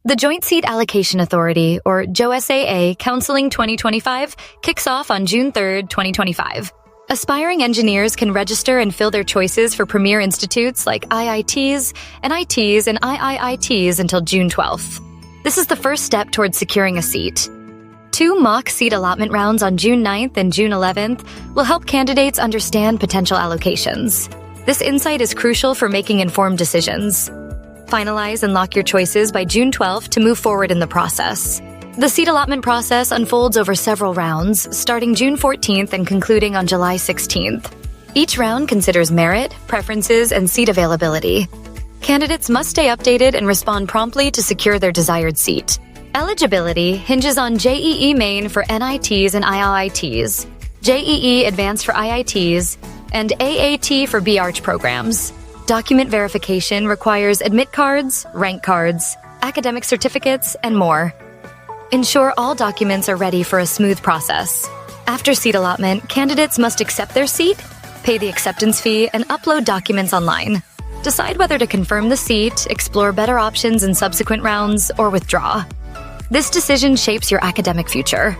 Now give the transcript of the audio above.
The Joint Seat Allocation Authority, or JoSAA Counselling 2025, kicks off on June 3, 2025. Aspiring engineers can register and fill their choices for premier institutes like IITs, NITs, and IIITs until June 12th. This is the first step towards securing a seat. 2 mock seat allotment rounds on June 9th and June 11th will help candidates understand potential allocations. This insight is crucial for making informed decisions. Finalize and lock your choices by June 12th to move forward in the process. The seat allotment process unfolds over several rounds, starting June 14th and concluding on July 16th. Each round considers merit, preferences, and seat availability. Candidates must stay updated and respond promptly to secure their desired seat. Eligibility hinges on JEE Main for NITs and IITs, JEE Advanced for IITs, and AAT for BArch programs. Document verification requires admit cards, rank cards, academic certificates, and more. Ensure all documents are ready for a smooth process. After seat allotment, candidates must accept their seat, pay the acceptance fee, and upload documents online. Decide whether to confirm the seat, explore better options in subsequent rounds, or withdraw. This decision shapes your academic future.